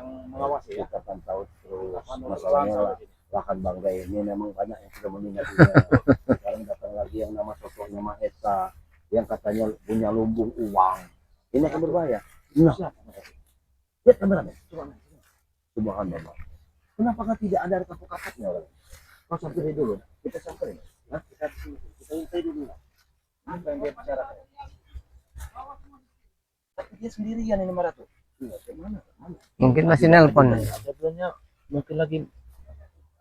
yang mengawasi ya. Kita pantau terus. Lahan Masalahnya sawah lah, di sini. lahan Banggai ini memang banyak yang sudah meninggal dunia. Sekarang datang lagi yang nama sosoknya Mahesa yang katanya punya lumbung uang. Ini akan berbahaya. Nah, lihat kameramen. Subhanallah. Kenapa kan tidak ada kapok-kapoknya orang? Kau samperin dulu. Kita samperin. Nah, kita minta dulu. Apa yang dia bicarakan? Tapi dia sendirian ini Maratu. Mana? Mungkin masih nelpon. Sebenarnya mungkin lagi.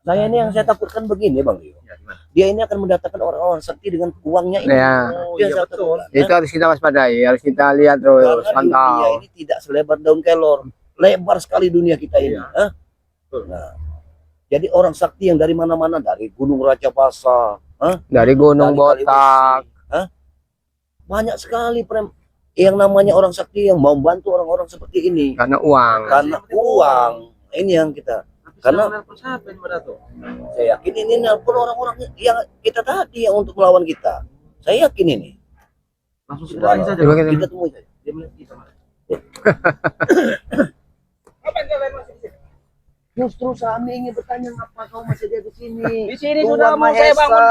Saya ini yang saya takutkan begini Bang Rio. Dia ini akan mendatangkan orang-orang sakti dengan uangnya ini. Ya. Oh Dia iya saya betul. takutkan. Itu harus kita waspadai, harus kita lihat terus, Karena dunia pantau. ini tidak selebar daun kelor. Lebar sekali dunia kita ini. Iya. Hah? Nah, jadi orang sakti yang dari mana-mana, dari Gunung Rajabasa, Dari Gunung dari Botak. Kaliwesi, banyak sekali yang namanya orang sakti yang mau membantu orang-orang seperti ini. Karena uang. Karena uang. Ini yang kita. Karena Karena siapa ini Maratu? saya yakin ini nelpon orang-orang yang kita tadi yang untuk melawan kita. Saya yakin ini. Langsung kita tanya saja. Coba kita- Kita temui saja. Dia melihat kita. Justru kami ingin bertanya apa kau masih ada di sini. Di sini Tuhan sudah mau saya Mahesa. bangun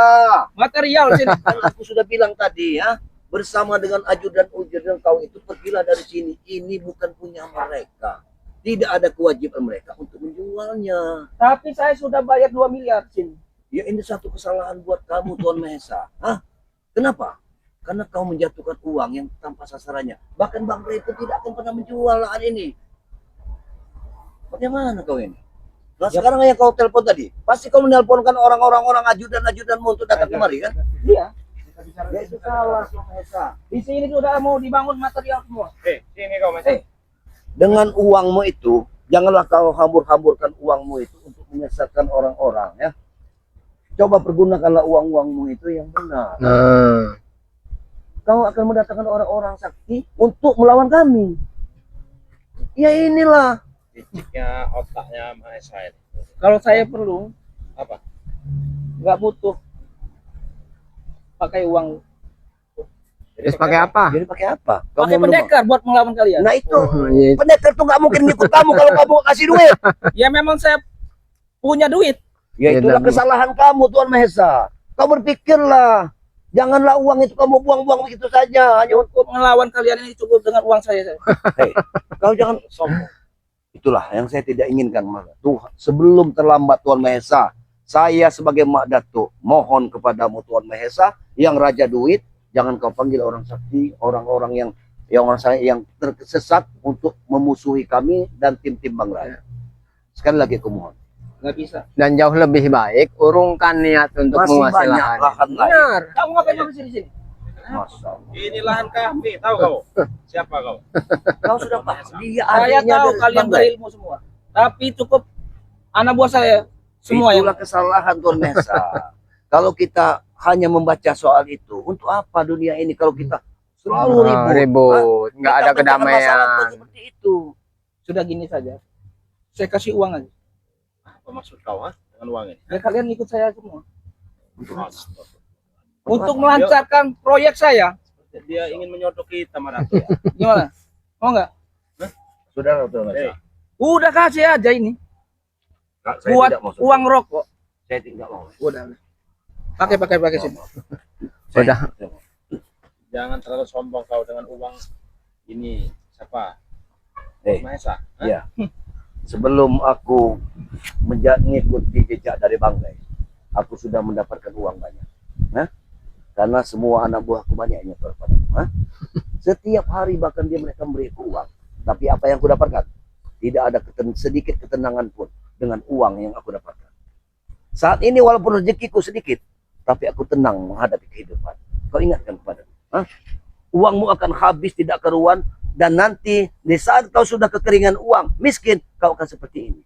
material sini. Kan aku sudah bilang tadi ya, bersama dengan ajudan kau itu pergilah dari sini. Ini bukan punya mereka. Tidak ada kewajiban mereka untuk menjualnya. Tapi saya sudah bayar 2 miliar sini. Ya ini satu kesalahan buat kamu Tuan Mahesa. Hah? Kenapa? Karena kau menjatuhkan uang yang tanpa sasarannya. Bahkan Bang Ray pun tidak akan pernah menjual lahan ini. Bagaimana kau ini? Nah sekarang yang kau telepon tadi, pasti kau menelponkan orang-orang ajudan-ajudanmu untuk datang kemari kan? Iya. Ya itu salah Tuan Mahesa. Di sini sudah mau dibangun material semua. Sini kau masih. Dengan uangmu itu, janganlah kau hambur-hamburkan uangmu itu untuk menyesatkan orang-orang ya. Coba pergunakanlah uang-uangmu itu yang benar. Nah, Kau akan mendatangkan orang-orang sakti untuk melawan kami. Ya inilah. Titiknya otaknya Mahesa ini. Kalau saya perlu Apa? nggak butuh pakai uang. terus pakai apa? Jadi pakai apa? Kau Pakai mau menembak? pendekar buat melawan kalian. Nah itu, Oh, iya. pendekar tuh nggak mungkin ngikut kamu kalau kamu nggak kasih duit. Ya memang saya punya duit. Ya itulah dan- kesalahan kamu Tuan Mahesa. Kau berpikirlah. Janganlah uang itu kamu buang-buang begitu saja. Hanya Untuk melawan kalian ini cukup dengan uang saya. Hei, kau jangan sombong. Itulah yang saya tidak inginkan. Tuhan, sebelum terlambat Tuan Mahesa, saya sebagai Mak Datuk mohon kepadamu Tuan Mahesa, yang Raja Duit, jangan kau panggil orang sakti, orang-orang yang tersesat untuk memusuhi kami dan tim-tim Bang Raya. Sekali lagi aku mohon. Nggak bisa. Dan jauh lebih baik urungkan niat untuk Masih menguasai banyak lahan. lahan lain. Benar. Kamu ngapain mau di sini? Masya Allah. Ini lahan kami, tahu kau? Siapa kau? Kau sudah paham. Dia Saya adiknya tahu dari kalian Bang Raya. berilmu semua. Tapi cukup anak buah saya semua yang Itulah kesalahan Tuan Mahesa. Kalau kita hanya membaca soal itu, untuk apa dunia ini kalau kita selalu ribut? Ribut, nggak Kita ada pecahkan masalah kedamaian. seperti itu. sudah gini saja. Saya kasih uang aja. Apa maksud kau dengan uang ini? Ya kalian ikut saya semua. Astaga. Untuk melancarkan proyek saya. Dia ingin menyodok kita Maratu. Gimana? Mau nggak? Saudara Tuan Mahesa. Udah kasih aja ini. Saya Buat tidak mau, saudara. uang rokok. Saya tidak mau. Udah. Pakai sini. Udah. Jangan terlalu sombong kau dengan uang ini. Siapa? Eh, Mahesa. Hah? iya. Sebelum aku mengikuti jejak dari Bang Ray, aku sudah mendapatkan uang banyak. Nah, karena semua anak buahku banyak yang nyetor padaku. Setiap hari bahkan mereka memberi aku uang. Tapi apa yang aku dapatkan? Tidak ada sedikit ketenangan pun dengan uang yang aku dapatkan. Saat ini walaupun rezekiku sedikit, tapi aku tenang menghadapi kehidupan. Kau ingatkan kepadaku. Uangmu akan habis tidak keruan, dan nanti di saat kau sudah kekeringan uang, miskin, kau akan seperti ini.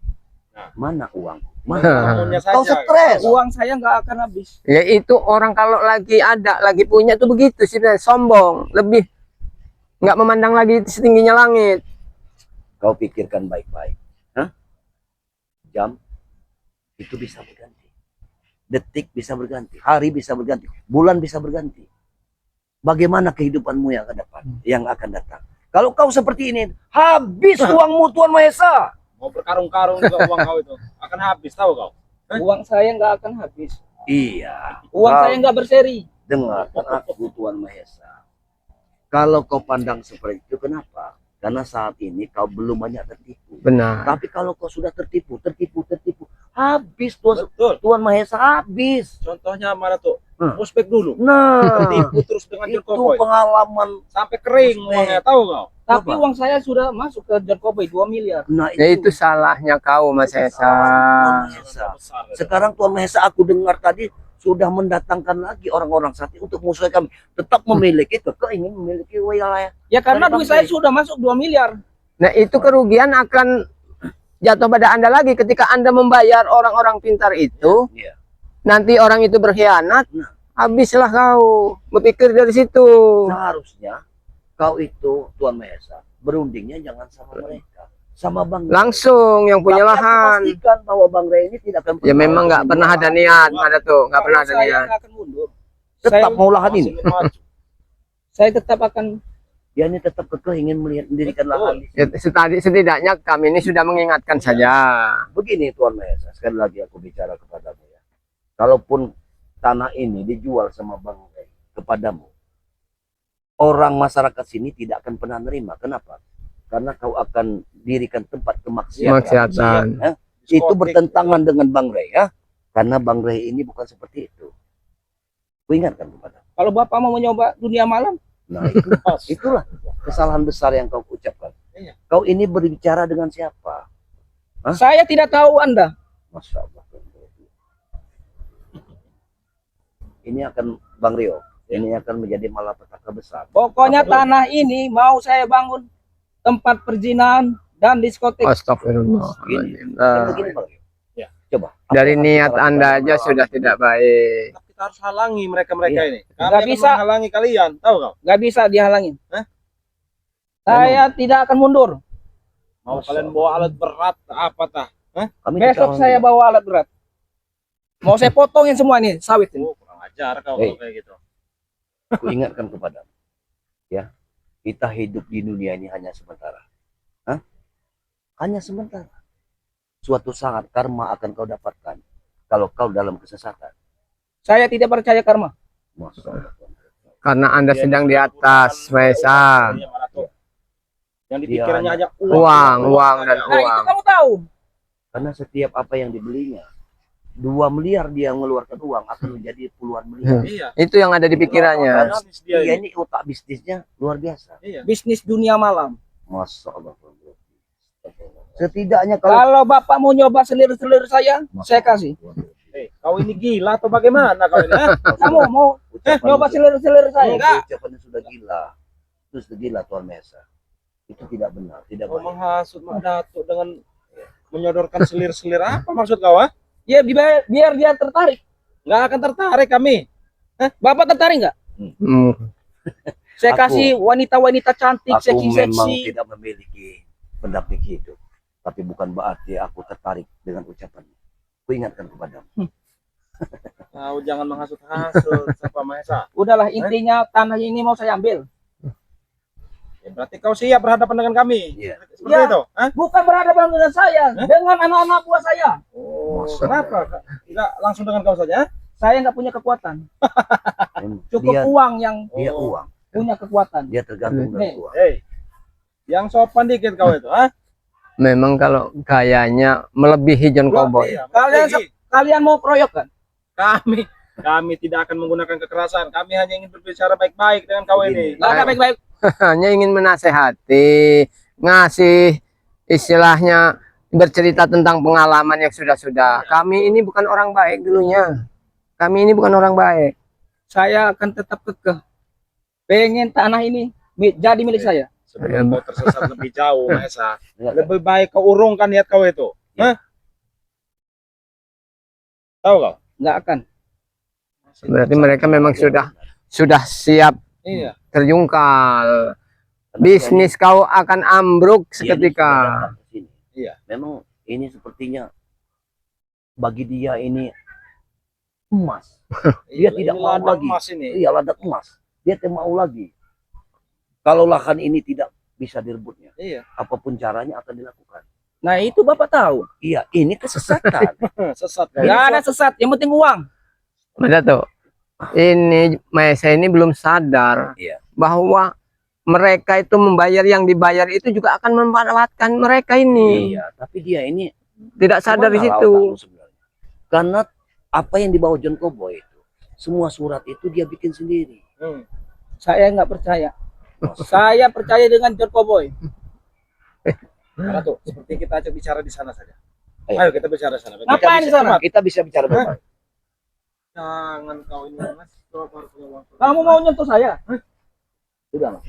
Nah. Mana uang? Maunya Kau saja. stres. Uang saya nggak akan habis. Ya itu orang kalau lagi ada, lagi punya tuh begitu sih, sombong, lebih nggak memandang lagi setingginya langit. Kau pikirkan baik-baik. Jam itu bisa berganti. Detik bisa berganti. Hari bisa berganti. Bulan bisa berganti. Bagaimana kehidupanmu yang akan datang? Kalau kau seperti ini, habis uangmu Tuan Mahesa. Mau berkarung-karung juga uang kau itu akan habis, tahu kau? Uang saya nggak akan habis. Iya. Uang saya nggak berseri. Dengarkan aku Tuan Mahesa. Kalau kau pandang seperti itu, kenapa? Karena saat ini kau belum banyak tertipu. Benar. Tapi kalau kau sudah tertipu, habis Betul. Tuan Mahesa habis. Contohnya mana tuh? Hmm. Prospek dulu. Nah, Tertipu terus dengan itu John Cowboy. pengalaman. Sampai kering Prospek. uangnya, tahu kau? Tapi Apa? uang saya sudah masuk ke John Cowboy 2 miliar. Nah, Ya itu salahnya kau Mas Esa. Tuan Mahesa. Besar, itu. Sekarang Tuan Mahesa aku dengar tadi sudah mendatangkan lagi orang-orang sakti untuk musuh kami. Tetap memiliki, kekeh ingin memiliki wilayah. Ya karena Dari duit Bang saya Rey. sudah masuk 2 miliar. Nah itu kerugian akan jatuh pada Anda lagi ketika Anda membayar orang-orang pintar itu. Iya. Nanti orang itu berkhianat. Nah. Habislah kau berpikir dari situ. Seharusnya kau itu Tuan Mahesa berundingnya jangan sama mereka, sama Bang Rey. Langsung yang punya Tapi aku lahan. pastikan bahwa Bang Rey ini tidak akan Ya memang nggak pernah ada niat, ada tuh, nggak pernah ada Saya niat. nggak akan mundur. tetap Saya mau lahan masih ini. ingin maju. Saya tetap akan. Dia ini tetap kekeh ingin mendirikan Betul. lahan di Ya, sini. setidaknya kami ini sudah mengingatkan saja. Begini Tuan Mahesa, sekali lagi aku bicara kepadamu ya. Kalaupun tanah ini dijual sama Bang Rey kepadamu, orang masyarakat sini tidak akan pernah nerima. Kenapa? Karena kau akan dirikan tempat kemaksiatan. Kemaksiatan. Ya? Itu bertentangan dengan Bang Rey ya. Karena Bang Rey ini bukan seperti itu. Ku ingatkan kepada. Kalau Bapak mau mencoba dunia malam, Nah itu, itulah kesalahan besar yang kau ucapkan. Iya. Kau ini berbicara dengan siapa? Hah? saya tidak tahu Anda. Masya Allah. Ini akan Bang Rio. Ini akan menjadi malapetaka besar. Pokoknya Apa tanah ini mau saya bangun tempat perjinahan dan diskotik. Begini, begini Bang Rio. Ya. Coba. Dari apa yang niat harus kita Anda lakukan aja dalam sudah hal tidak ini? baik. Kita harus halangi mereka-mereka Iya. ini. Kami Nggak akan bisa. menghalangi kalian, tahu kau? Nggak bisa dihalangin. Hah? Saya tidak akan mundur. Mau Masya kalian Allah. bawa alat berat apa tah? Kami Besok tidak saya mau- bawa alat berat. Mau saya potongin semua ini sawit ini. Oh, kurang ajar kau Hey. kalau kayak gitu. Aku ingatkan kepadamu. Ya. Kita hidup di dunia ini hanya sementara. Hah? Hanya sementara. Suatu saat karma akan kau dapatkan kalau kau dalam kesesatan. Saya tidak percaya karma. Masya Allah. Karena Anda Dia sedang di sudah atas, menggunakan Maesa. uang, mana tuh? Yang Dia dipikirnya hanya- hanya uang, Uang dan saja. Nah itu kamu tahu. Karena setiap apa yang dibelinya, 2 miliar dia mengeluarkan uang akan menjadi puluhan miliar. Iya. Itu yang ada di pikirannya. Karena Bisnis dia dia ini. ini otak bisnisnya luar biasa. Iya. Bisnis dunia malam. Masya Allah. Setidaknya kalau Kalau Bapak mau nyoba selir-selir saya kasih. Kau ini gila atau bagaimana kau ini? Hah? Kamu mau nyoba selir-selir saya? Enggak. Ucapannya sudah gila. Itu sudah gila Tuan Mesa. Itu tidak benar, tidak Kau baik. menghasut Mak Datuk dengan menyodorkan selir-selir apa maksud kau? Ah? Ya biar dia tertarik. Nggak akan tertarik kami. Bapak tertarik nggak? Saya Aku- kasih wanita-wanita cantik, Aku memang seksi-seksi. tidak memiliki pendamping hidup. Tapi bukan berarti aku tertarik dengan ucapannya. Ku ingatkan kepadamu. Kau jangan menghasut-hasut Sapa Mahesa. Udahlah intinya tanah ini mau saya ambil. Ya, berarti kau siap berhadapan dengan kami. Iya. Seperti Ya. itu. Hah? Bukan berhadapan dengan saya, dengan anak-anak buah saya. Oh, kenapa? Enggak langsung dengan kau saja? Saya nggak punya kekuatan. Cukup Dia, uang yang dia Oh. uang. punya kekuatan. Dia tergantung dari Nih. uang. Hei, yang sopan dikit kau itu, ah? Memang kalau gayanya melebihi John Cowboy. Iya, Kalian Megi. Kalian mau keroyok kan? Kami tidak akan menggunakan kekerasan. Kami hanya ingin berbicara baik-baik dengan kau Begini. ini. Nggak ada baik-baik. Hanya ingin menasehati, ngasih istilahnya bercerita tentang pengalaman yang sudah-sudah. Kami ini bukan orang baik dulunya. Kami ini bukan orang baik. Saya akan tetap kekeh. Pengen tanah ini jadi milik saya. Sebelum kau tersesat lebih jauh, Mahesa, Iya, kan? lebih baik kau urungkan niat kau itu. Ya. Hah? Tahu kau? Nggak akan. Berarti mereka memang sudah siap Iya. terjungkal. Karena Bisnis kau akan ambruk dia ini seketika. sudah datang ke sini. Iya. Memang ini sepertinya bagi dia ini emas. Dia Iya, tidak ini mau ladang lagi. emas ini. Iya, ladang emas. Dia tidak mau lagi. Kalau lahan ini tidak bisa direbutnya, Iya. apapun caranya akan dilakukan. Nah, itu Bapak tahu. Iya, ini kesesatan. Sesat. Nggak ada sesat, yang penting uang. Mas Dato, ini Maesa ini belum sadar Iya. bahwa mereka itu membayar, yang dibayar itu juga akan memanfaatkan mereka ini. Iya, tapi dia ini Tidak sadar di kemana situ. otakmu sebenarnya? Karena apa yang dibawa John Cowboy itu, semua surat itu dia bikin sendiri. Saya nggak percaya. Saya percaya dengan John Cowboy. Karena tuh seperti kita aja bicara di sana saja. Ayo. Ayo kita bicara di sana. Ngapain di sana? Kita bisa bicara baik-baik. Jangan kau ini Mas. Coba baru punya uang. Kamu mau nyentuh saya? Sudah, Mas.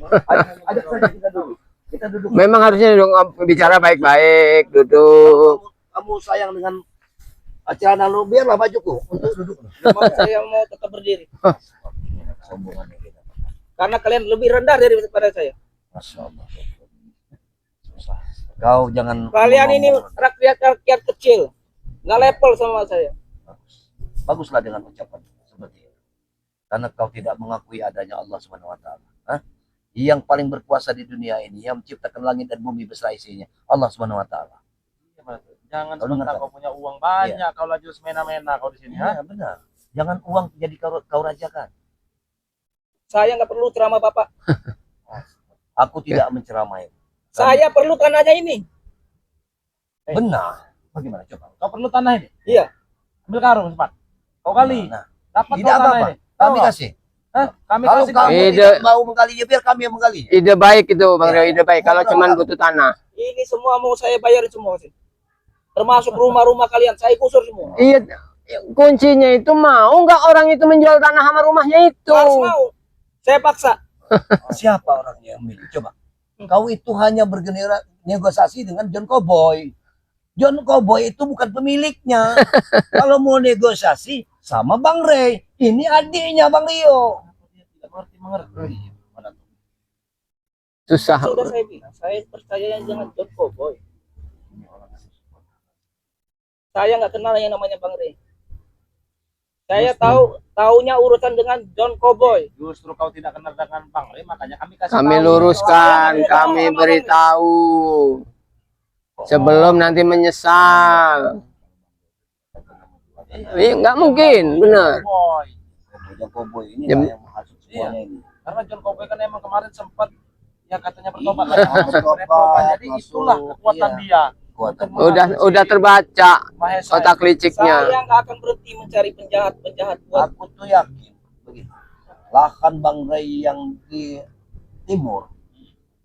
Ajak saja kita dulu. Kita duduk. Memang harusnya dong bicara baik-baik, duduk. Kamu sayang dengan celana lu, biarlah bajuku untuk duduk. Saya mau tetap berdiri. Sombongannya kita. Karena kalian lebih rendah daripada saya. Masya Allah. Susah. Kau jangan. Kalian ini ngomong. rakyat kecil. Nggak level sama saya. Bagus. Baguslah dengan ucapan seperti itu. Karena kau tidak mengakui adanya Allah Subhanahu wa taala. Hah? Yang paling berkuasa di dunia ini, yang menciptakan langit dan bumi beserta isinya, Allah Subhanahu wa taala. Jangan Kau sebentar dengar, kau punya uang banyak, kau laju semena-mena kau di sini, ha? Ya, benar. Jangan uang jadi kau rajakan. Saya nggak perlu ceramah Bapak. Aku tidak menceramai. Saya perlu tanahnya ini. Benar. Bagaimana coba? Kau perlu tanah ini? Iya. Ambil karung cepat. Kau gali. Nah, Dapat tidak kau tanah apa-apa. ini. Kami Tahu? kasih. Hah? Kami Kalau kasih kamu Ide- tidak mau menggalinya, biar kami yang menggali. Ide baik itu, Bang Ya. Rio, ide baik. Kalau cuman butuh tanah. Ini semua mau saya bayarin semua sih. Termasuk rumah-rumah kalian. Saya gusur semua. Iya, kuncinya itu mau nggak orang itu menjual tanah sama rumahnya itu. Harus mau. Saya paksa. Siapa orangnya yang milih? Coba. Kau itu hanya negosiasi dengan John Cowboy. John Cowboy itu bukan pemiliknya. Kalau mau negosiasi sama Bang Ray, ini adiknya Bang Rio. Tidak mengerti. Mana tuh? Susah. Sudah saya bilang. Saya percaya dengan John Cowboy. Saya nggak kenal yang namanya Bang Ray. Saya taunya urusan dengan John Cowboy. Justru kau tidak kenal dengan Bang Ray, makanya kami kasih Kami tahu. luruskan, Saya kami tahu. beritahu. Sebelum nanti menyesal. Iya, nggak mungkin, benar. Boy. John Cowboy ini Ya, yang menghasut semuanya ini. Karena John Cowboy kan emang kemarin sempat ya katanya bertobat Iya, lah. bertobat, Jadi masuk, itulah kekuatan iya. dia. Kuatan. Udah terbaca Mahesa. otak liciknya. Saya nggak akan berhenti mencari penjahat-penjahat buat Aku tuh yakin begitu. Lahan Bang Ray yang di timur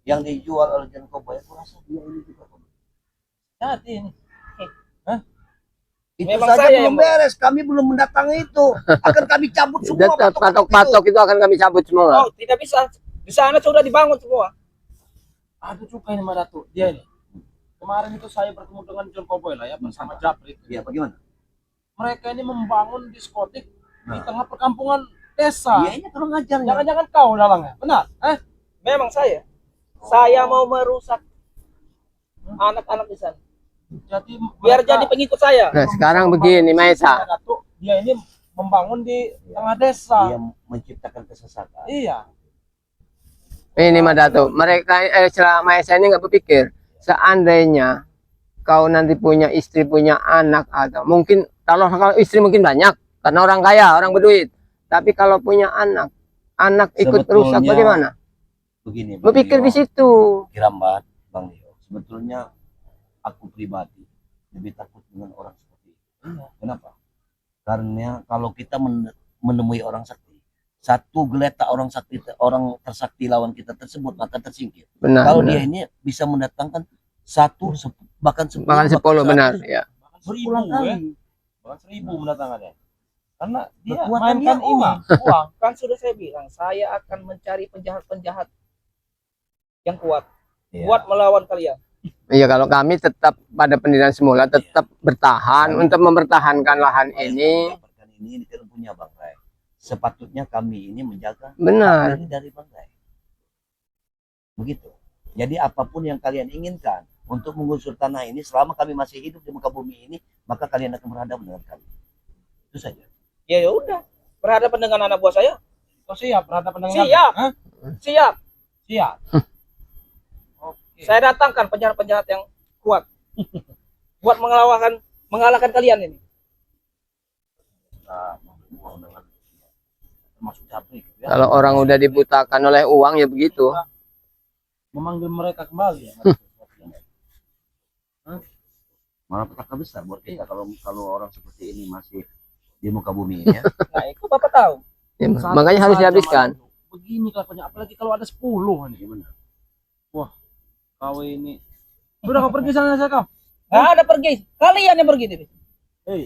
yang dijual oleh John Cowboy, aku rasa dia ini juga. Jadi ini. Itu Memang saja saya belum yang beres, kami belum mendatangi itu. Akan kami cabut semua Patok-patok itu akan kami cabut semua. oh tidak bisa. Di sana sudah dibangun semua. Aduh juga ini Mbak Datu. Dia ini. Kemarin itu saya bertemu dengan John Cowboy lah ya bersama Japrit. Iya, bagaimana? Mereka ini membangun diskotik di tengah perkampungan desa. Iya, ini kurang ajar. Jangan-jangan kau dalangnya. Benar? Memang saya. Saya mau merusak anak-anak di sana. Jadi Biar jadi pengikut saya. Nah, sekarang begini, Maesa. Datu, dia ini membangun di tengah desa. Dia menciptakan kesesatan. Iya. Ini Mas Dato, mereka Maesa ini nggak berpikir seandainya kau nanti punya istri, punya anak, atau mungkin kalau istri mungkin banyak karena orang kaya, orang berduit. Tapi kalau punya anak ikut Sebetulnya, rusak bagaimana? Begini, Bang Berpikir Rio, di situ. Kirambat, Bang Rio. Sebetulnya aku pribadi lebih takut dengan orang seperti itu. Kenapa? Karena kalau kita menemui orang sakti, satu geletak orang tersakti lawan kita tersebut maka tersingkir. Benar. Kalau benar. dia ini bisa mendatangkan satu bahkan 10 Bahkan 10 benar, ya. Bahkan berulang 1000 ya. kali. Bahkan 1000 mendatangannya. Karena dia Kekuatan mainkan dia ini uang. Kan sudah saya bilang, saya akan mencari penjahat-penjahat yang kuat Iya. buat melawan kalian. Iya, kalau kami tetap pada pendirian semula, tetap bertahan untuk mempertahankan lahan ini. Mendapatkan ini kan punya Bang Ray. Sepatutnya kami ini menjaga Benar. ini dari Bang Ray. Begitu. Jadi apapun yang kalian inginkan untuk menggusur tanah ini selama kami masih hidup di muka bumi ini, maka kalian akan berhadapan dengan kami. Itu saja. Ya udah, berhadapan dengan anak buah saya. Kau siap berhadapan dengan Siap. Hah? Siap. Siap. Oke. Saya datangkan penjahat-penjahat yang kuat. buat mengalahkan kalian ini. Nah, uang dengan termasuk Japri gitu ya. Kalau orang udah dibutakan oleh uang ya begitu. Memanggil mereka kembali ya. Malah petaka besar buat kita kalau orang seperti ini masih di muka bumi ya. Nah, itu Bapak tahu. Ya, makanya harus dihabiskan. Begini kelakuannya, apalagi kalau ada 10 nih gimana? Wah, kau ini udah kau pergi sana saja kau. Nggak ada pergi. Kalian yang pergi nih. Hei,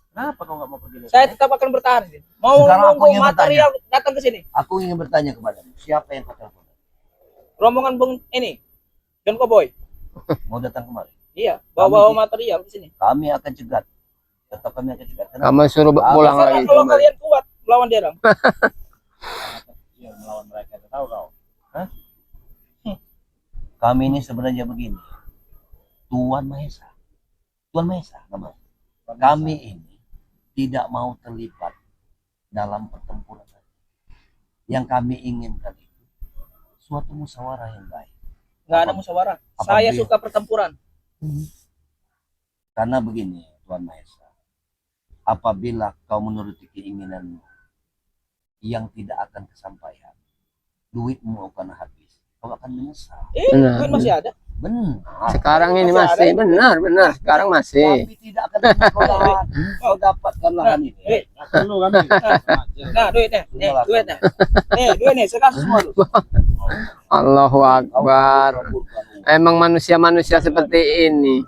kenapa kau nggak mau pergi? Saya tetap akan bertahan. Mau Sekarang aku nunggu ingin material datang ke sini. Aku ingin bertanya kepadamu, siapa yang kau telepon? Rombongan Bung ini, John Cowboy. Mau datang kemari? Iya, bawa material ke sini. Kami akan cegat. Tetap kami akan cegat. Kenapa? Kamu suruh pulang Terserah lagi. kalau kalian kuat melawan dia dong. Iya, melawan mereka. Tahu kau? Kami ini sebenarnya begini. Tuan Mahesa. Tuan Mahesa namanya. Kami ini tidak mau terlibat dalam pertempuran. Yang kami inginkan itu suatu musyawarah yang baik. Nggak ada musyawarah. Apa Saya dia? suka pertempuran. Karena begini, Tuan Mahesa. Apabila kau menuruti keinginanmu yang tidak akan kesampaian, duitmu akan habis. Kau akan menyesal. Benar. Kan masih ada. Benar. Sekarang ini Masih masih benar. Sekarang masih. Tapi tidak akan pernah kau dapatkan lahan ini. Hei, Perlu kami. nah duitnya. Nih, duitnya. Nih, duitnya. Saya kasih semua lu. Allahu Kau Akbar. kabulkan. Emang manusia-manusia seperti ini.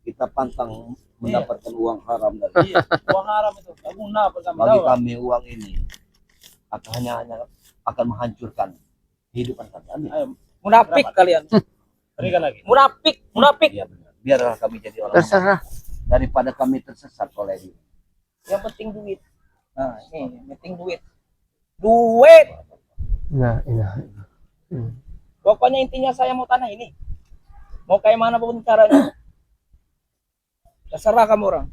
Kita pantang mendapatkan uang haram dari Iya, uang haram itu. Gak guna apa kami bagi tahu. kami uang ini akan hanya akan menghancurkan kehidupan kami. Ayo, Munafik kalian. berikan lagi. Munafik. Iya benar. Biarlah kami jadi orang Terserah. daripada kami tersesat oleh dia. Yang penting duit. Nah, ini yang penting duit. Duit. Nah. Pokoknya intinya saya mau tanah ini. Mau kayak mana pun caranya. Terserah kamu orang.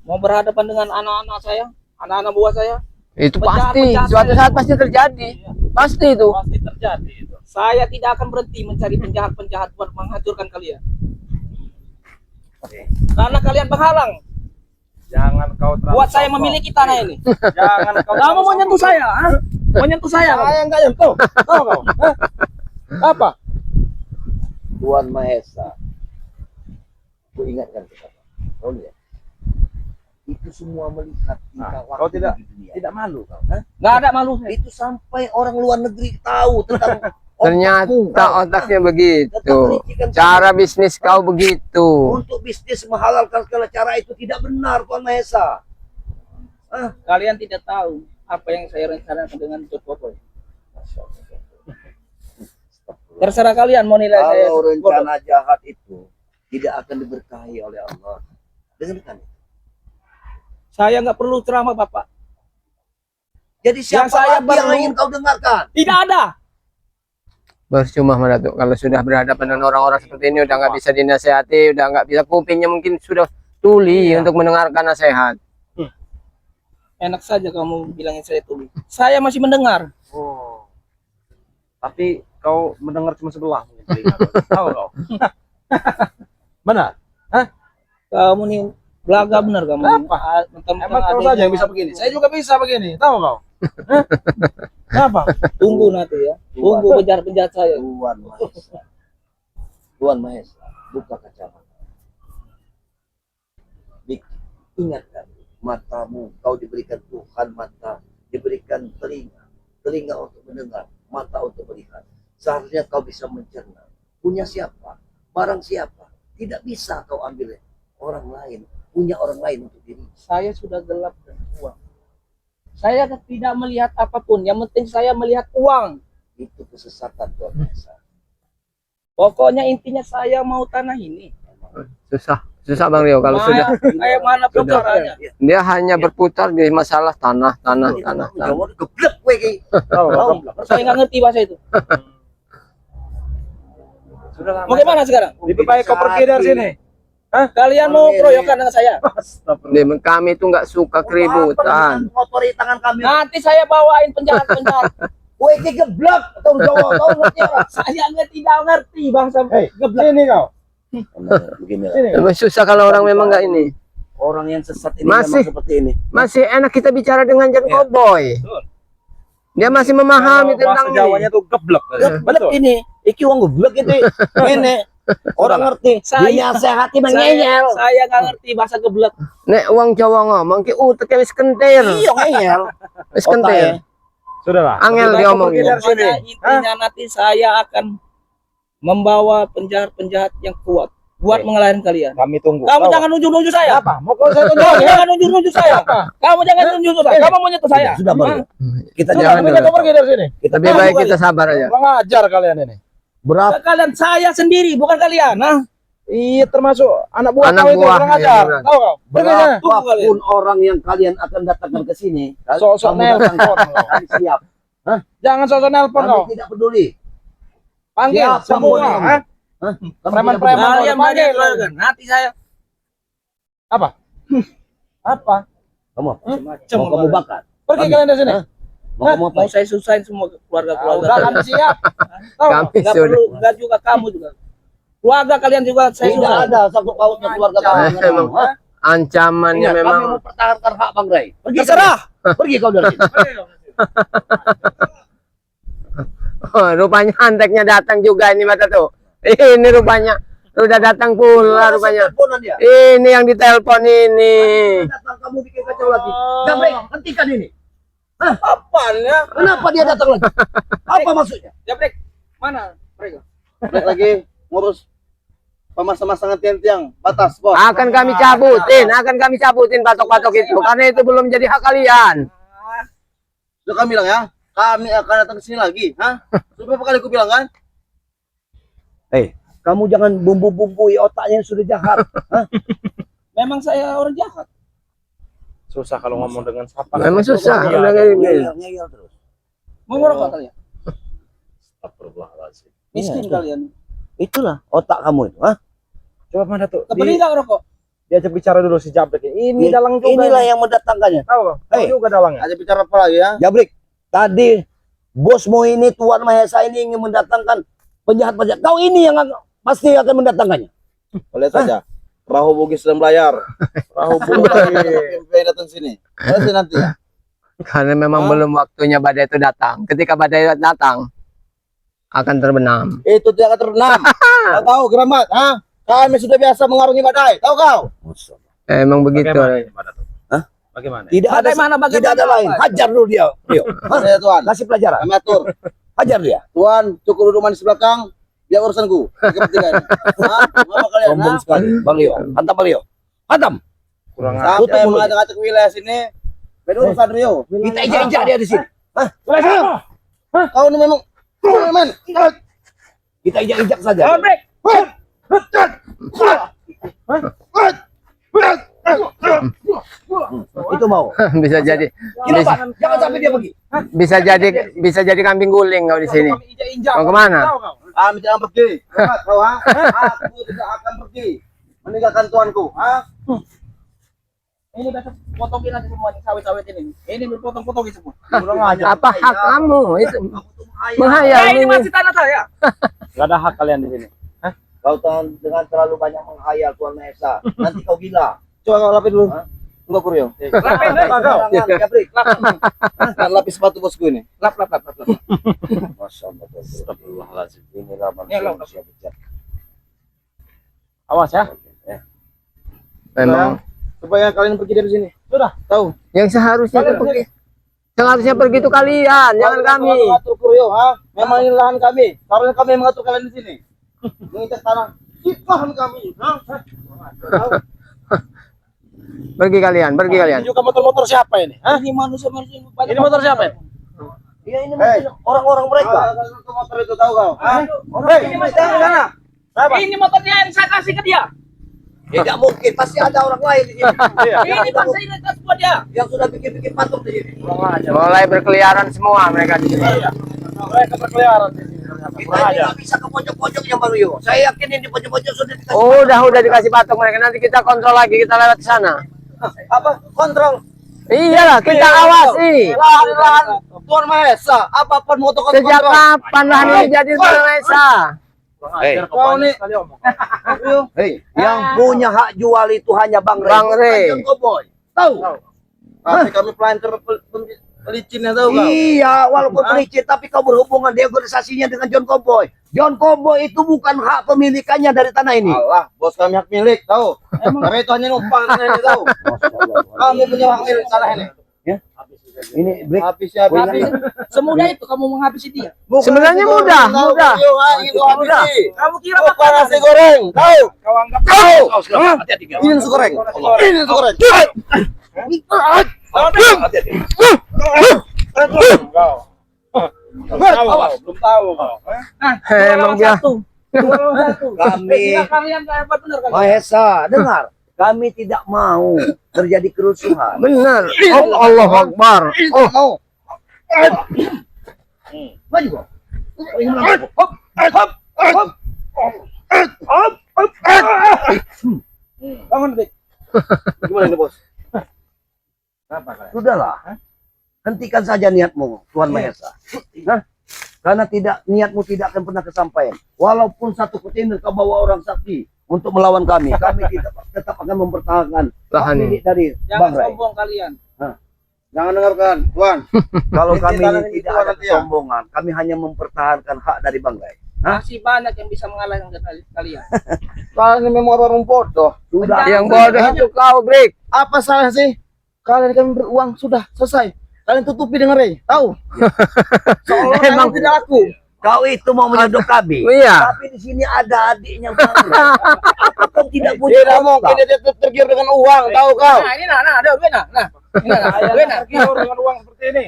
Mau berhadapan dengan anak-anak saya, anak-anak buah saya. Itu Penjahat- pasti. penjahat Suatu saya. saat pasti terjadi. Pasti itu. Pasti terjadi itu. Saya tidak akan berhenti mencari penjahat-penjahat buat menghancurkan kalian. Karena kalian penghalang Jangan kau terlalu buat saya sombong. memiliki tanah ini. Jangan kau Kamu terlalu mau nyentuh sombong. saya, ha? Mau nyentuh saya? kamu? Saya enggak nyentuh. Tahu kau? Hah? Apa? Tuan Mahesa, ku ingatkan kepada kau lihat. Itu semua melihat tingkah Nah, kau laku tidak- di dunia. Tidak malu kau. Nggak ada malunya. Itu sampai orang luar negeri tahu tentang Ternyata otaknya begitu. Keterlicikan Cara bisnis kau begitu. untuk bisnis menghalalkan segala cara itu tidak benar, Tuan Mahesa. Kalian tidak tahu apa yang saya rencanakan dengan John Cowboy. Terserah kalian mau nilai saya. Kalau rencana jahat itu tidak akan diberkahi oleh Allah. Dengarkan. Saya nggak perlu ceramah Bapak. Jadi siapa saya lagi yang perlu- ingin kau dengarkan? Tidak ada. Percuma Datuk. Kalau sudah berhadapan dengan orang-orang seperti ini udah nggak bisa dinasehati, udah nggak bisa, kupingnya mungkin sudah tuli untuk mendengarkan nasihat. Enak saja kamu bilangin saya tuli. Saya masih mendengar. Oh. Tapi kau mendengar cuma sebelah mungkin telinga kau. Tahu kau? Benar? Kamu nih belaga benar kamu. Apa? Mentang-mentang Emang kau ada saja yang bisa begini? Saya juga bisa begini. Tahu kau? Hah? Kenapa? Tunggu nanti ya. Tunggu penjahat-penjahat saya. Tuan Mahesa. Tuan Mahesa, buka kacamata. Ingatkan, matamu kau diberikan Tuhan mata, diberikan telinga untuk mendengar, mata untuk melihat. Seharusnya kau bisa mencerna. Punya siapa? Barang siapa? Tidak bisa kau ambil orang lain, punya orang lain untuk diri. Saya sudah gelap dan uang. Saya tidak melihat apapun. Yang penting saya melihat uang. Itu kesesatan Tuan Mahesa. Pokoknya intinya saya mau tanah ini. Susah Bang Rio kalau sudah Kayak mana pun Sudah. caranya. dia hanya berputar di masalah tanah. Jawab geblek kowe iki. Tahu kau? Saya nggak ngerti bahasa itu. Sudah lama. Mau gimana sekarang? Lebih baik kau pergi dari sini. Kalian mau keroyokan dengan saya? Kami itu nggak suka keributan. Ngotori tangan kami. Nanti saya bawain penjahat-penjahat. Kowe iki geblek atau Jawa, kau ngerti ora? Saya tidak ngerti bangsa Hei, geblek. sini kau. Begini lah. Memang susah kalau orang memang nggak ini. Orang yang sesat ini Masih. memang seperti ini. Masih enak kita bicara dengan John Cowboy. Dia masih memahami tentang bahasa Jawanya ini. tuh geblek. Geblek ini. Iki wong geblek itu. Ini orang ngerti. Saya- Dinasehati mengeyel. Saya nggak ngerti bahasa geblek. Nek uang Jawa ngomong ki utek wis kentir. Iya ngeyel. Wis kentir. Sudahlah. Angel dia omongin. Pokoknya intinya nanti saya akan membawa penjahat-penjahat yang kuat buat mengalahkan kalian. Kami tunggu. Kamu Tahu. jangan nunjuk-nunjuk saya. Apa? Mau kau saya Kamu tunjuk? jangan nunjuk-nunjuk saya. Kamu jangan nunjuk-nunjuk saya. Kamu mau nyentuh saya. Sudah baru. Kita Sudah, jangan sudah, dulu. Pergi dari sini. Kita Lebih baik kita sabar aja. Kurang ajar kalian ini. berapa Kalian saya sendiri bukan kalian. Nah, Iya termasuk anak buah Anak kau itu buah, kurang iya, ajar. benar. Tahu kau? Pergi sana. berapapun orang yang kalian akan datangkan ke sini, Sosok kamu datang nelpon. kami siap. Jangan sosok nelpon kau. Kami tidak peduli. Panggil Siapa semua. mau kamu? Hah? Hah? Kami tidak Preman-preman. peduli. kalian panggil. banyak nanti saya Apa? Apa? Kamu macam mau kamu bakar? Pergi kalian dari sini. Hah? Mau kamu apa? mau saya susahin semua Udah keluarga-keluarga. kami siap. Tahu? Kami Enggak sudah. perlu, enggak juga kamu juga. Keluarga kalian juga saya Tidak susah. ada sangkut pautnya keluarga kamu. Emang. Hah? Ancamannya Ingat, memang. kami mau pertahankan hak Bang Ray. Pergi Terserah. Pergi kau dari sini. Oh, rupanya anteknya datang juga ini mata tuh. Ini rupanya udah datang pula rupanya. Teleponan dia. Ini yang ditelepon ini. Datang kamu bikin kacau lagi. Gabrek, hentikan ini. Apa ya? Kenapa dia datang lagi? Apa maksudnya? Jabrek. Mana mereka? Balik lagi ngurus pemasang-masangan tiang-tiang batas, bos. Akan kami cabutin patok-patok itu karena itu belum jadi hak kalian. Sudah kami bilang ya, kami akan datang ke sini lagi, hah? Sudah berapa kali aku bilang kan? Kamu jangan bumbu-bumbui otaknya yang sudah jahat. Memang saya orang jahat. Susah kalau ngomong dengan siapa. Memang susah. Iya. Udah kayak gini. Ngeyel terus. Mau ngerokok kalian? Astagfirullahaladzim. Miskin Iya, kalian. Itulah otak kamu itu. Coba mana tuh? Kebeli enggak ngerokok? Diajak bicara dulu si Jabrek ini. Ini dalang juga. Inilah yang mendatangkannya. Tahu kau? Tahu Hei. juga dalangnya. Ada bicara apa lagi ya? Jabrik, tadi bosmu ini Tuan Mahesa ini ingin mendatangkan penjahat-penjahat. Kau ini yang pasti akan mendatangkannya. Boleh saja. Perahu Bugis sedang belayar. Perahu Bugis lagi datang sini. Boleh sih nanti ya. Karena memang belum waktunya badai itu datang. Ketika badai datang akan terbenam. Itu tidak akan terbenam. Kau tahu Geramat, hah? Kami sudah biasa mengarungi badai. Tahu kau? Emang begitu. Bagaimana ini, Pak Datuk? Hah? Bagaimana? Tidak ada tidak ada lain. Hajar dulu dia. Rio. Saya Tuan. Kasih pelajaran. Kami atur. Hajar dia. Tuan, cukup duduk manis belakang. Biar urusanku. Kepentingan. Hah? Apa kalian? Sombong Hah? sekali. Bang Rio. Hantam Bang Rio. Hantam. Kurang ajar. Tutup Sampai mulutnya. mengacak wilayah sini. Beda urusan Rio. Kita injak-injak dia di sini. Kau ini memang men. Kita injak-injak saja. Jabrek. Itu mau. Bisa jadi Kenapa? Jangan sampai dia pergi. bisa jadi kambing guling kau di sini. Kami injak-injak. Mau kemana? Tahu kau? Kami jangan pergi. Cepat kau, ha? Aku tidak akan pergi. Meninggalkan tuanku, ha? Ini besok potongin aja semua nih sawit-sawit ini. Ini dipotong-potongin semua. Kurang ajar. Apa hak kamu? Itu Ya, menghayal ini ini. masih tanah saya. Gak ada hak kalian di sini. Kau dengan terlalu banyak menghayal Tuan Mahesa. Nanti kau gila. Coba kau lapis dulu. Hah? Enggak Rio. Lapin, Jangan, Jabrik. Kan lapis sepatu bosku ini. lap. Masya Allah. Astagfirullahaladzim. Inilah Ya, lo. manusia bijak. Awas ya. Memang Supaya kalian pergi dari sini. Sudah. Tahu? yang seharusnya itu pergi. Seharusnya pergi itu kalian, jangan kami. Mengatur Rio, ha? Memang ini lahan kami. Karena kami yang mengatur kalian di sini. Menginjak tanah. Lahan kami, ha? Pergi kalian. Ini juga motor-motor siapa ini? Hah? Ini manusia-manusia banyak. Ini motor siapa ini? Iya ini mungkin orang-orang mereka. Motor itu tahu kau? Ha? Ini motornya. Ini motornya yang saya kasih ke dia. Tidak mungkin, pasti ada orang lain di sini. Ini bangsa ini kan semua dia. Yang sudah bikin-bikin patung di sini. Mulai berkeliaran semua mereka di sini. Mereka berkeliaran di sini. Kita ini nggak bisa ke pojok-pojok yang baru yuk. Saya yakin ini di pojok-pojok sudah dikasih. Udah dikasih patung mereka. Nanti kita kontrol lagi, kita lewat ke sana. Apa? Kontrol. Iyalah, kita awasi. Lahan Tuan Mahesa. Apapun mau kontrol. Sejak kapan lahan ini jadi Tuan Mahesa? Hei, Kau nih. Sekali omong. hei, yang punya hak jual itu hanya Bang Rey. Bang Rey. bukan John Cowboy. Tahu? Tapi kami pelayan pelicinnya tahu kau. Iya, walaupun pelicin tapi kau berhubungan organisasinya dengan John Cowboy. John Cowboy itu bukan hak pemilikannya dari tanah ini. Allah, bos kami hak milik tahu. Karena itu hanya numpang tanah ini tahu. Kami punya hak milik tanah ini. Ini break. Habisnya Habis semudah itu kamu menghabisi dia. Sebenarnya mudah. Mudah. Kamu kira Bukan nasi goreng, tahu? Kau anggap Tahu? Hati-hati. Ini nasi goreng. Ini nasi goreng. kau. Belum tahu kau. Emang dia. Kami Kalian kayak apa benar kalian? Mahesa, dengar. Kami tidak mau terjadi kerusuhan. Benar. Oh, Allahu Akbar. Oh, Maju kau. Ingin melangkah. Hop, hop, hop. Hop, hop. Bangun, Bik. Gimana ini, bos? Sudahlah. Hentikan saja niatmu, Tuhan Mahesa. Hah? Karena niatmu tidak akan pernah kesampaian. Walaupun satu kontainer kau bawa orang saksi untuk melawan kami tetap akan mempertahankan Lahan. milik dari Jangan Bang Ray. sombong kalian. Jangan dengarkan, Tuan. Kalau Ini kami tangan ini ini tidak Tuhan ada nanti ya. kesombongan, kami hanya mempertahankan hak dari Bang Ray. Hah? Masih banyak yang bisa mengalahkan kalian. Kalian ini memang orang bodoh. Sudah. yang bodoh itu kau, Break. Apa salah sih? Kalian kami beruang sudah selesai. Kalian tutupi dengan Ray, tahu? Seolah Emang- emang tidak aku. Kau itu mau menyodok kami. Iya. Tapi di sini ada adiknya Bang Ray. Apa kau tidak punya Tidak otak? mungkin dia tergiur dengan uang, tahu kau? Nah, ini ada gue nah. Ini nah, Tergiur dengan uang seperti ini.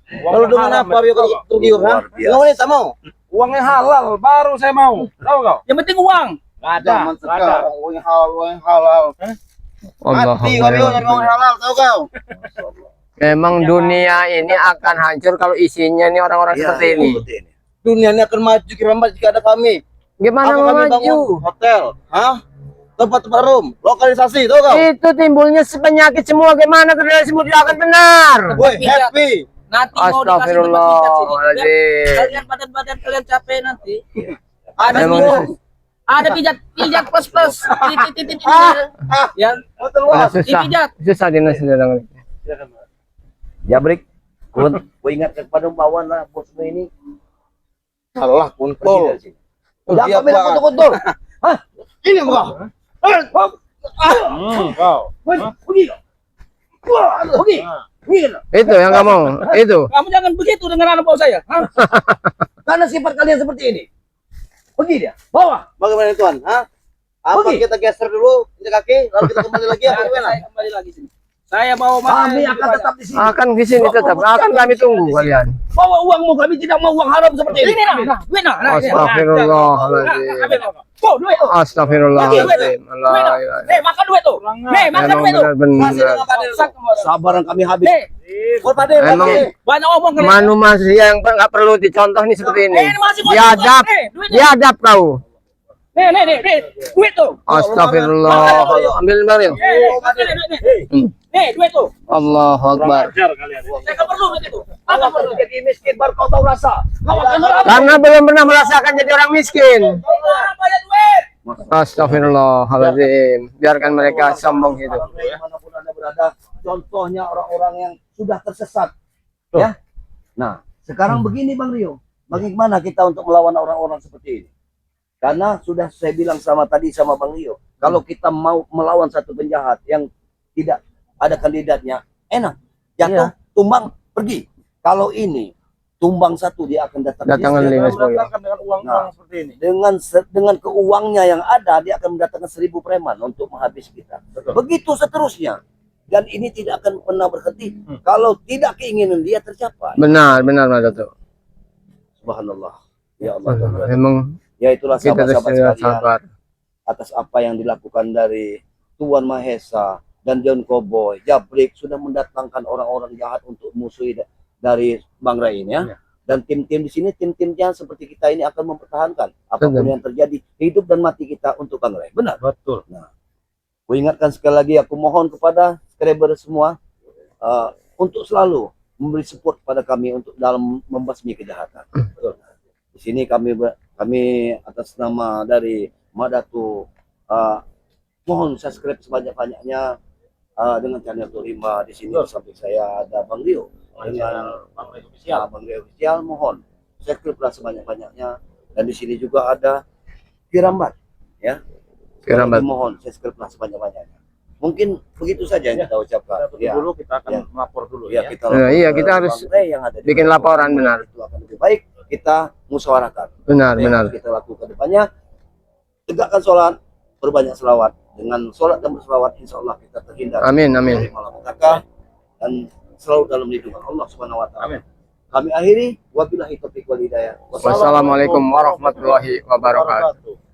Kalau dengan apa dia kalau tergiur, ha? Luar biasa. Nggak boleh, tak mau. Uang yang halal baru saya mau. Tahu kau? Yang penting uang. Nggak ada. Zaman Nggak ada. sekarang uang yang halal, uang yang halal. Allahu Mati kau nyari uang yang halal, tahu kau? Memang dunia ini akan hancur kalau isinya nih orang-orang Iya, seperti ini. seperti ini. Dunia ini akan maju kiamat jika ada kami. Gimana Apa mau kami bangun maju? hotel, hah? Tempat-tempat room, lokalisasi, tahu kau? Itu timbulnya penyakit semua. Gimana kerja semua tidak akan benar. Woi, happy. Nanti mau dikasih tempat pijat sini. Astagfirullahaladzim. Kalian badan kalian capek nanti. Ada Emang- semua. Ada pijat plus. Titit. Ya, Hotel Ah, luas. susah. dipijat. Susah dinasih. Ya, Brik. Ku ingatkan kepada bawan lah bosmu ini. Allah, Pergi kuntul. dari sini. Jangan Dia kau bilang apaan? kotor-kotor. Ini muka. Kau. Pergi. Pergi. Itu yang kamu. Itu. Kamu jangan begitu dengan anak bawah saya. Hah? Karena sifat kalian seperti ini. Pergi dia. Bawa. Bagaimana Tuan? Hah? Apa Pergi. kita geser dulu injak kaki, lalu kita kembali lagi apa gimana? Saya kembali lagi sini. Saya bawa Kami yang akan lebih tetap di sini. Akan di sini tetap. Akan kami tunggu kalian. Bawa uangmu. Kami tidak mau uang haram seperti banyak. ini. Duit nah. Astagfirullahaladzim. Oh, duit tuh. Astagfirullahaladzim. Allah, ilah. Nih, makan duit tuh. Nih, makan Emang duit tuh. benar-benar. Sabaran kami habis. Nih, Buat Pak De, Emang banyak omong kalian. manusia yang nggak perlu dicontoh nih seperti ini. Ini masih gua Biadab, nih, duit nih. biadab kau. Nih, duit tuh. Astagfirullah. Ambil Mario. Nih, duit tuh. Allahu Akbar. Ajar kalian. Saya nggak perlu duit itu. Apa Kalau perlu? kau jadi miskin baru kau tahu rasa. Kau akan Karena belum pernah merasakan jadi orang miskin. Orang banyak duit. Astagfirullahaladzim. Biarkan mereka sombong gitu. Dimanapun Anda berada, contohnya orang-orang yang sudah tersesat. Ya. Nah, sekarang begini Bang Rio. Bagaimana kita untuk melawan orang-orang seperti ini? Karena sudah saya bilang tadi sama Bang Rio, kalau kita mau melawan satu penjahat yang tidak ada kandidatnya, enak. Jatuh, tumbang, pergi. Kalau ini tumbang satu dia akan datang. Datangkan Dia lima akan sepuluh. Datangkan dengan uang-uang seperti ini. dengan keuangnya yang ada dia akan mendatangkan 1000 preman untuk menghabis kita. Begitu seterusnya. Dan ini tidak akan pernah berhenti kalau tidak keinginan dia tercapai. Benar, Mas Dato. Subhanallah. Ya Allah. Memang Ya itulah kita harus sahabat-sahabat sekalian sabar. atas apa yang dilakukan dari Tuan Mahesa dan John Cowboy. Jabrik sudah mendatangkan orang-orang jahat untuk musuhi dari Bang Ray ini ya. Dan tim-tim di sini, tim-timnya seperti kita ini akan mempertahankan apapun Betul. yang terjadi, hidup dan mati kita untuk Bang Ray. Benar. Betul. Aku ingatkan sekali lagi, aku mohon kepada subscriber semua untuk selalu memberi support pada kami untuk dalam membasmi kejahatan. Di sini kami Kami atas nama dari Madatu mohon subscribe sebanyak-banyaknya dengan channel Turimba. Di sini sampai saya ada Bang Rio dengan Bang Ray official. Bang Rio official. Mohon subscribe lah sebanyak-banyaknya. Dan di sini juga ada Pirambat, ya. Pirambat. Mohon subscribe lah sebanyak-banyaknya. Mungkin begitu saja yang kita ucapkan. Tutup dulu, kita akan Ya. melapor dulu Ya, ya. kita Iya, lapor kita ke harus Bang Ray yang ada di bikin Bandung. laporan, benar. Itu akan lebih baik. Kita musyawarahkan. Benar, Apa yang benar. harus kita lakukan ke depannya, tegakkan sholat, berbanyak selawat. Dengan sholat dan berselawat, insya Allah kita terhindar Amin, amin. dari malapetaka dan selalu dalam lindungan Allah Subhanahu Wa Taala. Amin. Kami akhiri, wabillahi taufiq wal hidayah. Wassalamualaikum warahmatullahi wabarakatuh.